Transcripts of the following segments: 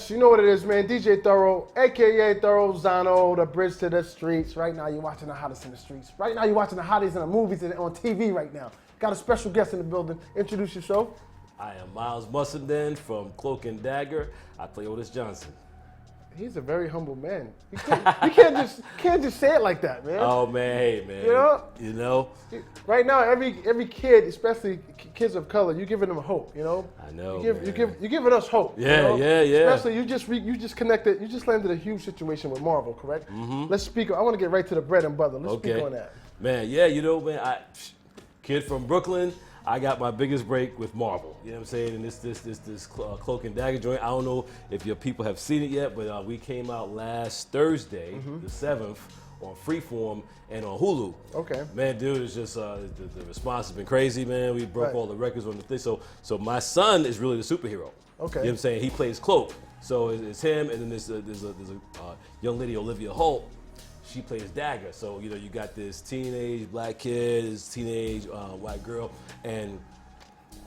Yes, you know what it is, man. DJ Thorough, a.k.a. Thorough Zano, the bridge to the streets. Right now, you're watching the hottest in the streets. Right now, you're watching the hottest in the movies and on TV right now. Got a special guest in the building. Introduce yourself. I am Miles Mussenden from Cloak Dagger. I play Otis Johnson. He's a very humble man. You can't just say it like that, man. Oh man, hey man. You know. Right now, every kid, especially kids of color, you're giving them hope. You know. I know. You're giving us hope. Yeah, you know? yeah. Especially you just landed a huge situation with Marvel, correct? Mm-hmm. Let's speak. I want to get right to the bread and butter. Let's speak on that. Man, yeah, you know, man, kid from Brooklyn. I got my biggest break with Marvel. You know what I'm saying? And this Cloak and Dagger joint. I don't know if your people have seen it yet, but we came out last Thursday, the 7th, on Freeform and on Hulu. Okay. Man, dude, it's just the response has been crazy, man. We broke all the records on the thing. So my son is really the superhero. Okay. You know what I'm saying? He plays Cloak. So it's him, and then there's a young lady, Olivia Holt. She plays Dagger. So, you know, you got this teenage black kid, this teenage white girl, and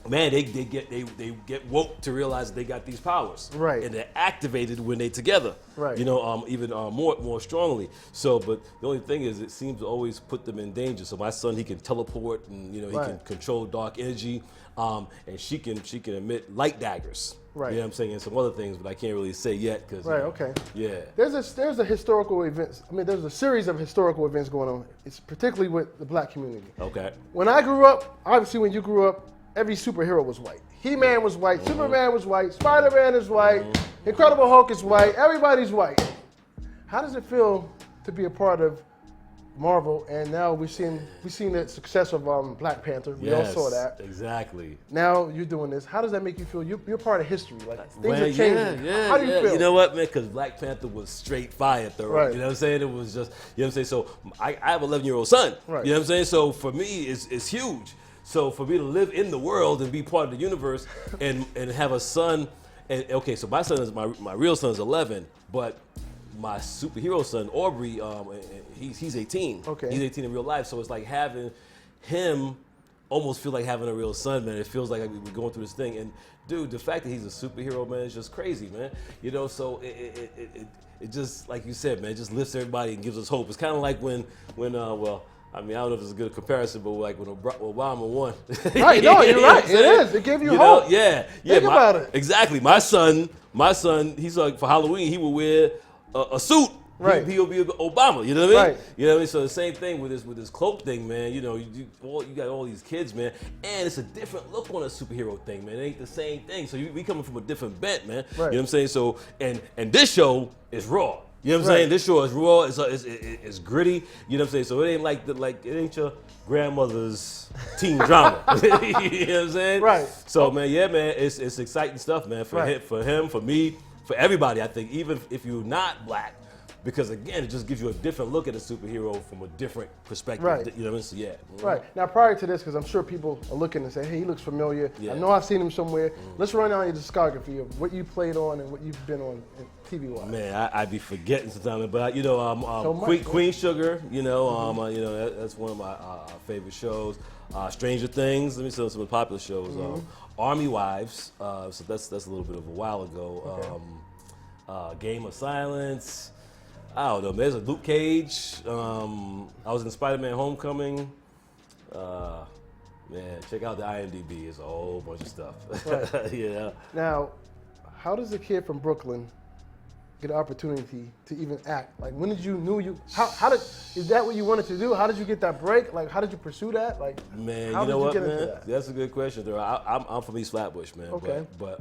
man, they get woke to realize that they got these powers. Right. And they're activated when they together. Right. You know, even more strongly. So, but the only thing is it seems to always put them in danger. So my son, he can teleport and, you know, he can control dark energy. And she can emit light daggers. Right. You know what I'm saying? And some other things, but I can't really say yet because. Right. Okay. Yeah. There's a historical events. I mean, there's a series of historical events going on. It's particularly with the black community. Okay. When I grew up, obviously, when you grew up, every superhero was white. He-Man was white. Superman was white. Spider-Man is white. Incredible Hulk is white. Everybody's white. How does it feel to be a part of Marvel? And now we've seen the success of Black Panther. We all saw that. Exactly. Now you're doing this. How does that make you feel? You're part of history. Like things are changing. How do you feel? You know what, man? Because Black Panther was straight fire, though. Right. You know what I'm saying? It was just, you know what I'm saying? So I have an 11-year-old son. Right. You know what I'm saying? So for me, it's huge. So for me to live in the world and be part of the universe and have a son, and okay, so my son is my real son is 11, but my superhero son Aubrey, he's 18. Okay. He's 18 in real life, so it's like having him almost feel like having a real son, man. It feels like we're going through this thing, and dude, the fact that he's a superhero, man, is just crazy, man. You know, so it just, like you said, man, it just lifts everybody and gives us hope. It's kind of like when I mean, I don't know if it's a good comparison, but like when Obama won. Right, no, you're right. It is. It gave you hope. Yeah. Think about it. Exactly. My son, he's like, for Halloween, he will wear a suit. Right. He'll be Obama. You know what I mean? Right. You know what I mean? So the same thing with this cloak thing, man. You know, you got all these kids, man, and it's a different look on a superhero thing, man. It ain't the same thing. So we coming from a different bent, man. Right. You know what I'm saying? So and this show is raw. You know what I'm saying? This show is raw. It's gritty. You know what I'm saying? So it ain't it ain't your grandmother's teen drama. You know what I'm saying? Right. So man, yeah, man, it's exciting stuff, man. For him, for me, for everybody. I think even if you're not black, because again, it just gives you a different look at a superhero from a different perspective. Right. You know what I mean? So yeah. Right. Now prior to this, because I'm sure people are looking and say, hey, he looks familiar. Yeah. I know I've seen him somewhere. Let's run down your discography of what you played on and what you've been on TV-wise. Man, I be forgetting sometimes, but you know, Queen Sugar, you know, you know that's one of my favorite shows. Stranger Things, let me say some of the popular shows. Army Wives, so that's a little bit of a while ago. Okay. Game of Silence. I don't know, man. There's a Luke Cage. I was in Spider-Man Homecoming. Man, check out the IMDb. It's a whole bunch of stuff. Right. Yeah. Now, how does a kid from Brooklyn get an opportunity to even act? Like, when did you is that what you wanted to do? How did you get that break? Like, how did you pursue that? Like, man, you know what, man? That's a good question. I'm from East Flatbush, man. Okay. But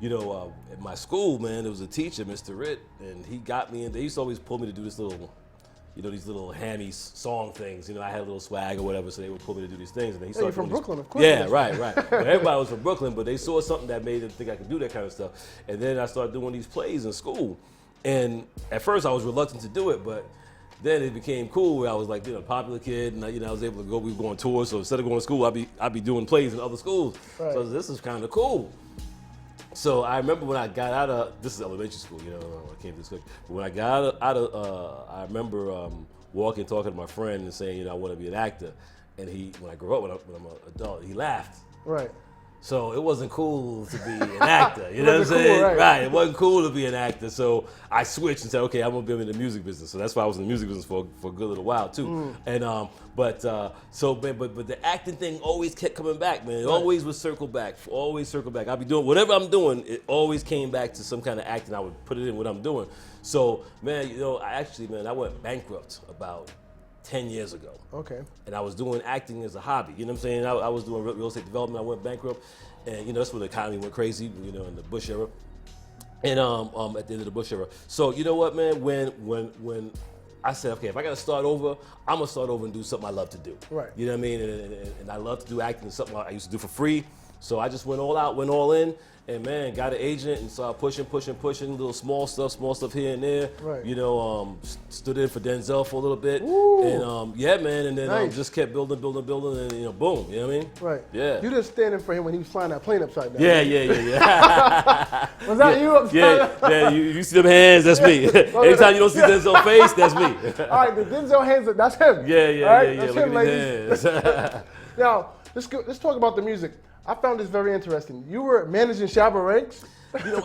you know, at my school, man, there was a teacher, Mr. Ritt, and he got me in. They used to always pull me to do this little, you know, these little hammy song things. You know, I had a little swag or whatever, so they would pull me to do these things. And then he started you're from Brooklyn, of course. Yeah, right. But everybody was from Brooklyn, but they saw something that made them think I could do that kind of stuff. And then I started doing these plays in school. And at first, I was reluctant to do it, but then it became cool where I was like, you know, a popular kid, and you know, I was able to go. We were going tours, so instead of going to school, I'd be doing plays in other schools. Right. So this is kind of cool. So I remember when I got out of, this is elementary school, you know, I came to this, but when I got out of I remember walking, talking to my friend and saying, you know, I want to be an actor. And when I grew up, when I'm an adult, he laughed. Right. So it wasn't cool to be an actor. You know what I'm saying? Cool, right. It wasn't cool to be an actor. So I switched and said, okay, I'm gonna be in the music business. So that's why I was in the music business for a good little while too. And but the acting thing always kept coming back, man. It always would circle back. Always circle back. I'll be doing whatever I'm doing. It always came back to some kind of acting. I would put it in what I'm doing. So man, I went bankrupt about 10 years ago. Okay. And I was doing acting as a hobby. You know what I'm saying? I was doing real estate development. I went bankrupt. And, that's when the economy went crazy, in the Bush era. And at the end of the Bush era. So, you know what, man? When I said, okay, if I got to start over, I'm going to start over and do something I love to do. Right. You know what I mean? And I love to do acting. It's something I used to do for free. So I just went all out, went all in. And man, got an agent and started pushing, little small stuff here and there. Right. Stood in for Denzel for a little bit. Ooh. And and then Nice. just kept building, and boom, you know what I mean? Right. Yeah. You just standing for him when he was flying that plane upside down. Yeah. Was that you upside down? Yeah, you see them hands, that's me. Anytime you don't see Denzel's face, that's me. All right, the Denzel hands, that's him. Yeah. All right? Look That's at him, these ladies. hands. Now, let's talk about the music. I found this very interesting. You were managing Shabba Ranks.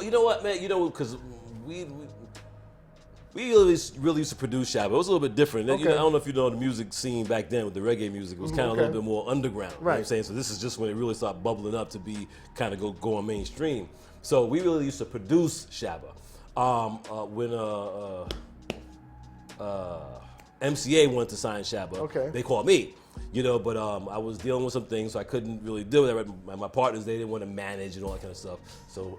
You know what, man? Because we really used to produce Shabba. It was a little bit different. Okay. I don't know if you know the music scene back then with the reggae music. It was kind of a little bit more underground. You know what I'm saying? So this is just when it really started bubbling up to be kind of going mainstream. So we really used to produce Shabba. When MCA wanted to sign Shabba, they called me. But I was dealing with some things, so I couldn't really deal with that. My partners, they didn't want to manage and all that kind of stuff. So,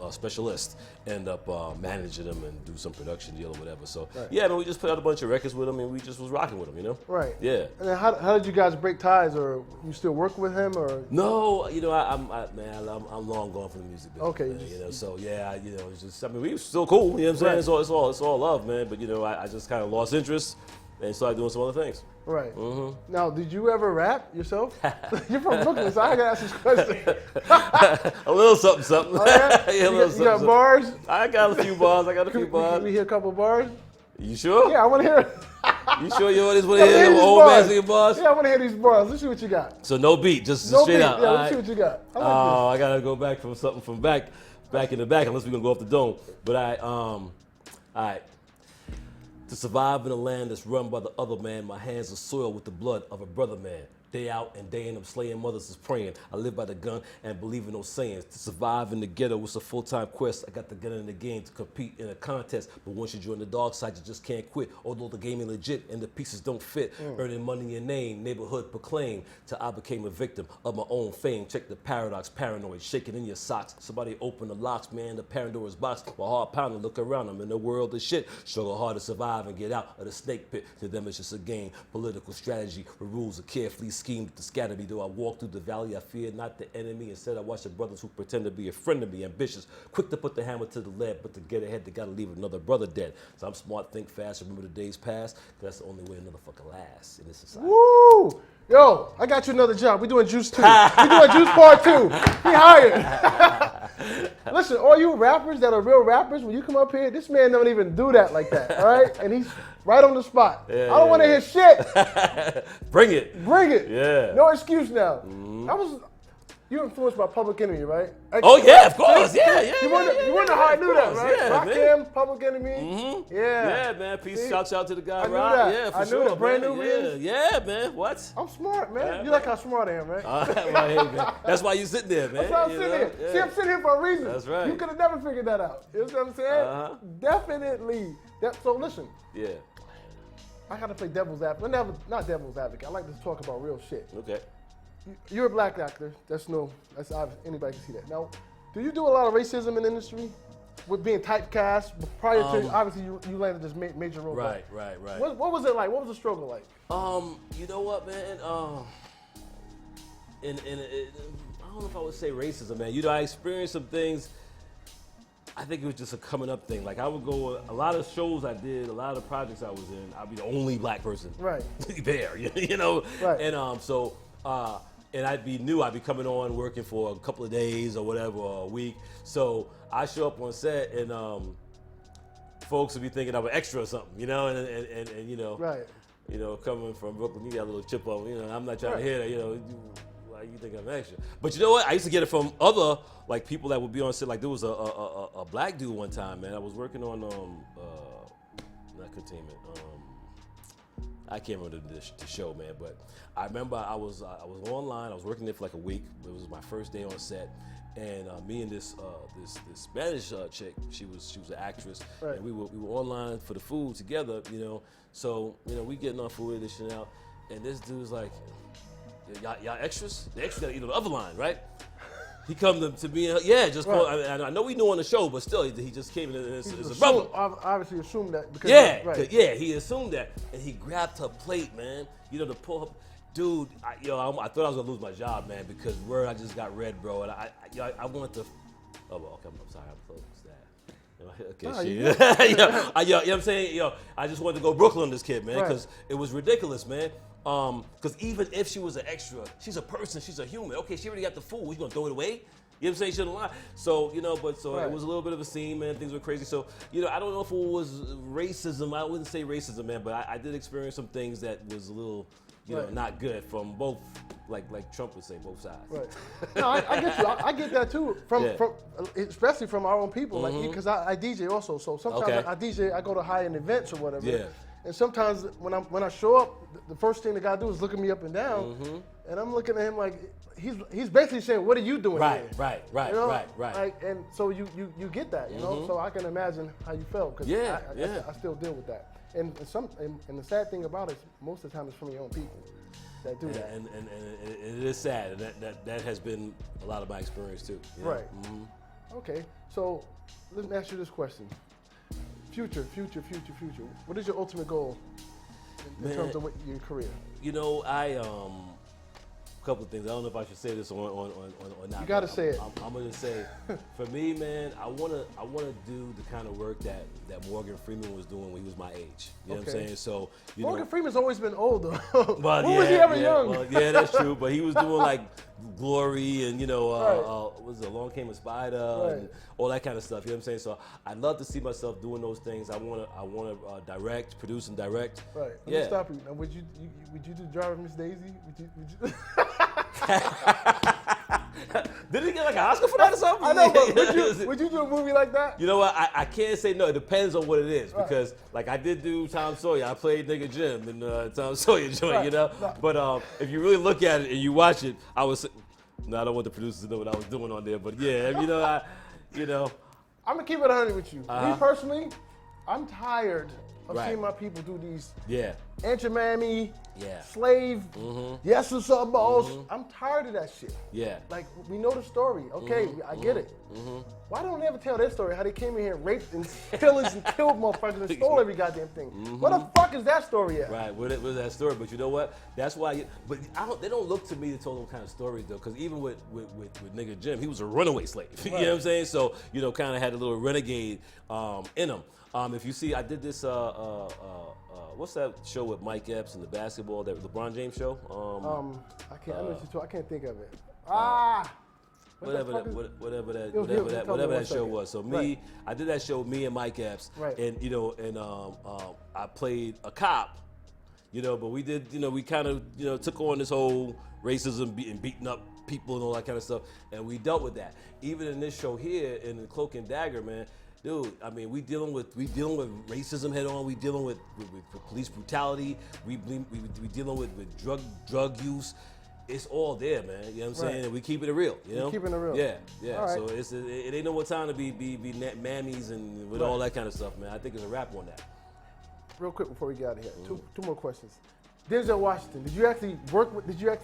specialist end up managing them and do some production deal or whatever. So, we just put out a bunch of records with them, and we just was rocking with them, Right. Yeah. And then how did you guys break ties, or you still work with him, or? No, I'm long gone from the music business. Okay. Man, so it's just, we were still cool. You know what I'm saying? It's all love, man. But I just kind of lost interest and started doing some other things. Right. Now, did you ever rap yourself? You're from Brooklyn, so I gotta ask this question. A little something. Oh, yeah? A little You got bars? I got a few bars. Can we hear a couple bars? You sure? Yeah, I want to hear it. You sure you always want to hear them old man singing bars? Yeah, I want to hear these bars. Let's see what you got. So no beat, just No straight beat. out. Yeah, let's see what you got. I gotta go back from something from back in the back, unless we're gonna go off the dome. But all right. To survive in a land that's run by the other man, my hands are soiled with the blood of a brother man. Day out and day in, I'm slaying mothers is praying. I live by the gun and believe in those sayings. To survive in the ghetto, it's a full-time quest. I got the gun in the game to compete in a contest. But once you join the dark side, you just can't quit. Although the game ain't legit and the pieces don't fit. Earning money and name, neighborhood proclaim. Till I became a victim of my own fame. Check the paradox, paranoid, shaking in your socks. Somebody open the locks, man, the Pandora's box. My heart pounding, look around, I'm in a world of shit. Struggle hard to survive and get out of the snake pit. To them it's just a game. Political strategy, with rules of carefully schemed to scatter me. Though I walk through the valley, I fear not the enemy. Instead, I watch the brothers who pretend to be a friend of me, ambitious, quick to put the hammer to the lead, but to get ahead, they gotta leave another brother dead. So I'm smart, think fast, remember the days past, 'cause that's the only way another fucker lasts in this society. Woo! Yo, I got you another job. We're doing Juice 2. We're doing Juice Part 2. He hired. Listen, all you rappers that are real rappers, when you come up here, this man don't even do that like that, all right? And he's right on the spot. I don't want to hear shit. Bring it. Bring it. Yeah. No excuse now. You influenced by Public Enemy, right? Oh yeah, of course. Yeah. You wonder how I knew that, right? Yeah, Rakim, Public Enemy. Yeah. Yeah, man. Peace. Shout out to the guy, I knew Rob. that. Yeah, for I knew sure. that. Brand man. new wins. Yeah, man. What? I'm smart, man. Yeah, You like how smart I am, right? Right here, man. That's why you sitting there, man. That's why I'm sitting here. Yeah. See, I'm sitting here for a reason. That's right. You could have never figured that out. You know what I'm saying? Definitely. So listen, Yeah. I gotta play devil's advocate. Not devil's advocate. I like to talk about real shit. Okay. You're a black actor. That's obvious. Anybody can see that. Now, do you do a lot of racism in the industry? With being typecast, prior to, obviously, you landed this major role. Right. What was it like? What was the struggle like? You know what, man? I don't know if I would say racism, man. I experienced some things. I think it was just a coming up thing. Like I would go, a lot of shows I did, a lot of projects I was in, I'd be the only black person Right. there, you know? Right. And and I'd be new, I'd be coming on working for a couple of days or whatever, or a week. So I show up on set and folks would be thinking I'm an extra or something, you know? And Right. coming from Brooklyn, you got a little chip on, I'm not trying to hear that, why you think I'm extra? But you know what? I used to get it from other like people that would be on set. Like there was a black dude one time, man. I was working on not containment. I can't remember the show, man. But I remember I was online. I was working there for like a week. It was my first day on set. And me and this Spanish chick, she was an actress, right. And we were online for the food together, you know. So we getting our food, this shit out, and this dude's like, y'all extras? The extras gotta eat on the other line, right? He come to me, just right. Call. I know we knew on the show, but still, he just came in as a brother. Obviously assumed that. Because right. He assumed that, and he grabbed her plate, man. To pull her. Dude, I thought I was gonna lose my job, man, because I just got read, bro, and I wanted to. Oh, well, okay, I'm sorry, I'm close to that. Okay, shit. You know what I'm saying? I just wanted to go Brooklyn this kid, man, because it was ridiculous, man. Because even if she was an extra, she's a person, she's a human. Okay, she already got the food. You gonna throw it away? You know what I'm saying? She shouldn't lie. So, right. It was a little bit of a scene, man. Things were crazy. So, I don't know if it was racism. I wouldn't say racism, man, but I did experience some things that was a little. Right. Not good from both, like Trump would say, both sides. Right. No, I get you. I get that too. From especially from our own people, like because I DJ also. So sometimes I DJ, I go to high-end events or whatever. Yeah. And sometimes when I show up, the first thing the guy do is look at me up and down, and I'm looking at him like he's basically saying, "What are you doing here?" Right. Like, and so you get that, you know. So I can imagine how you felt because I still deal with that. And the sad thing about it, most of the time, it's from your own people that do that. And it is sad, and that has been a lot of my experience too. Right. Mm-hmm. Okay, so let me ask you this question: future. What is your ultimate goal in terms of your career? A couple of things. I don't know if I should say this or not. You gotta say it. I'm gonna say, for me, man, I wanna do the kind of work that Morgan Freeman was doing when he was my age. You know what I'm saying? So Morgan Freeman's always been older. But when was he ever young? Well, yeah, that's true. But he was doing like Glory and what was it, Along Came a Spider and all that kind of stuff. You know what I'm saying? So I'd love to see myself doing those things. I wanna direct, produce, and direct. Right. Let me stop you. Now, would you do Driving Miss Daisy? Would you Did he get like an Oscar for that or something? I know, but would you do a movie like that? You know what? I can't say no. It depends on what it is because, like, I did do Tom Sawyer. I played nigga Jim in Tom Sawyer joint, No. But if you really look at it and you watch it, I don't want the producers to know what I was doing on there, but I'm gonna keep it 100 with you. Me personally, I'm tired of seeing my people do these. Yeah. Aunt Your Mammy. Yeah. Slave. Yes or something else. I'm tired of that shit. Yeah. Like, we know the story. Okay, I get it. Why don't they ever tell their story? How they came in here and raped and pillaged and killed motherfuckers and stole every goddamn thing. Where the fuck is that story at? Right. Where's that story? But you know what? That's why. They don't look to me to tell them kind of stories though, because even with nigga Jim, he was a runaway slave. You know what I'm saying? So kind of had a little renegade in him. If you see, I did this. What's that show with Mike Epps and the basketball, that LeBron James show? I can't think of it. Whatever that show was. So I did that show, me and Mike Epps, and I played a cop, but we did, we kind of, took on this whole racism and beating up people and all that kind of stuff, and we dealt with that. Even in this show here, in the Cloak and Dagger, man. Dude, I mean, we dealing with racism head on. We dealing with police brutality. We dealing with drug use. It's all there, man. You know what I'm saying? And we keeping it real. Keeping it real. Yeah. Right. So it ain't no time to be mammies and with all that kind of stuff, man. I think it's a wrap on that. Real quick before we get out of here, two more questions. Denzel Washington, did you actually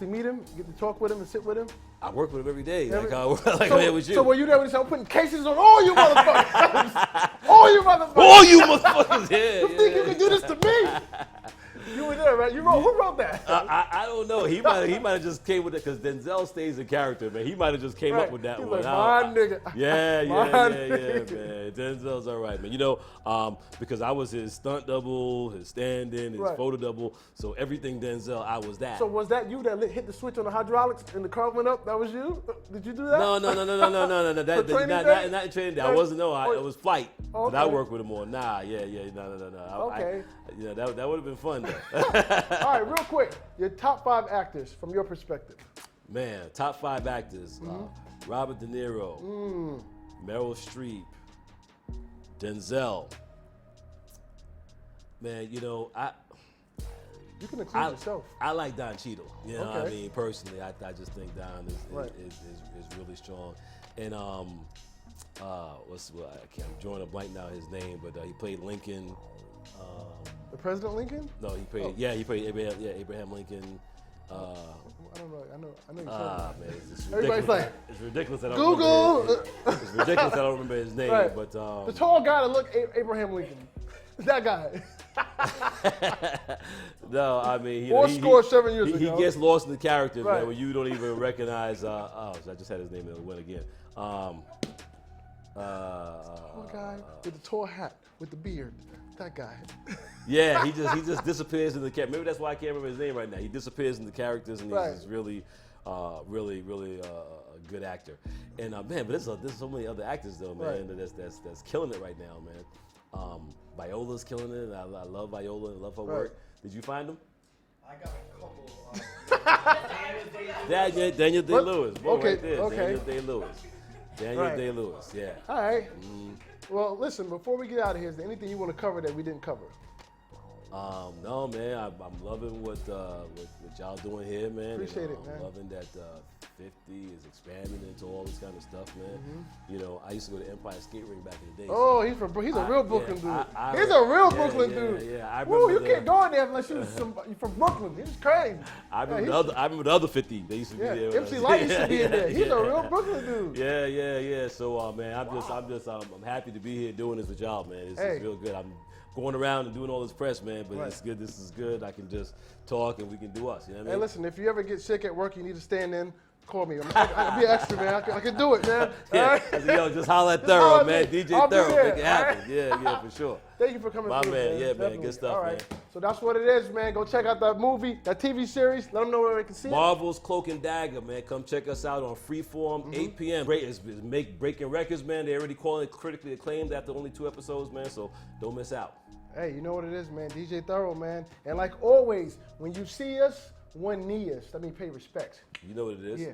meet him? Get to talk with him and sit with him? I work with him every day. With you. So were you there when he started putting cases on all you motherfuckers? All you motherfuckers, yeah. You think you can do this to me? You were there, right? Who wrote that? I don't know. He might have just came with it because Denzel stays in character, man. He might have just came up with that one. Like, my nigga. Yeah, man. Denzel's all right, man. Because I was his stunt double, his stand-in, his photo double. So everything Denzel, I was that. So was that you that hit the switch on the hydraulics and the car went up? That was you? Did you do that? No. That, not in training day. I wasn't. No, it was flight. Okay. I worked with him on. No. Okay. That would have been fun though. All right, real quick. Your top 5 actors from your perspective. Man, top 5 actors: Robert De Niro, Meryl Streep, Denzel. Man, you know, You can include yourself. I like Don Cheadle. You know, Okay. I mean, personally, I just think Don is really strong. And I'm drawing a blank now his name, but he played Lincoln. The President Lincoln? No, he played Abraham Lincoln. I don't know. I know you're Man, talking it's Everybody's ridiculous. like, It's ridiculous that I Google! don't remember it's ridiculous that I don't remember his name, Right. but the tall guy that looked Abraham Lincoln. That guy. no, I mean, Four score 7 years he ago. gets lost in the character, Right. man, when you don't even recognize. I just had his name and it went again. Tall guy with the tall hat, with the beard. That guy. Yeah, he just disappears in the character. Maybe that's why I can't remember his name right now. He disappears in the characters, and Right. he's just really a good actor. And man, but there's so many other actors though, man, Right. that's killing it right now, man. Viola's killing it. I love Viola and love her Right. work. Did you find them? I got a couple. Daniel Day-Lewis. Boy, Okay, right there. okay. Daniel Day-Lewis. Daniel Right. Day-Lewis. Yeah. All right. Well, listen, before we get out of here, is there anything you want to cover that we didn't cover? No, man, I'm loving what y'all doing here, man. Appreciate it, I'm man. loving that 50 is expanding into all this kind of stuff, man. You know, I used to go to Empire Skate Ring back in the day. Oh, he's a real Brooklyn dude. He's a real Brooklyn dude. Yeah, I Woo, remember you can't go in there unless you're from Brooklyn. He's crazy. I remember the other 50. They used to be Yeah, there. MC Light used to be in there. He's a real Brooklyn dude. Yeah. So, man, I'm happy to be here doing this with y'all, man. It's real good. I'm going around and doing all this press, man, but it's good. This is good. I can just talk and we can do us. You know what I mean? Hey, listen, if you ever get sick at work, you need to stand in, call me. I'll be extra, man. I can do it, man. Yeah, All right? I said, yo, just holler at Just holler Thorough, at man. me. DJ I'll be Thorough, there, make it all happen. right? Yeah, for sure. Thank you for coming My through, man, yeah, man, Definitely. good stuff, All right. man. So that's what it is, man. Go check out that movie, that TV series. Let them know where they can see it. Marvel's Cloak and Dagger, man. Come check us out on Freeform, 8 p.m. It's breaking records, man. They're already calling it critically acclaimed after only 2 episodes, man, so don't miss out. Hey, you know what it is, man. DJ Thorough, man. And like always, when you see us, one knee us. That means pay respect. You know what it is? Yeah.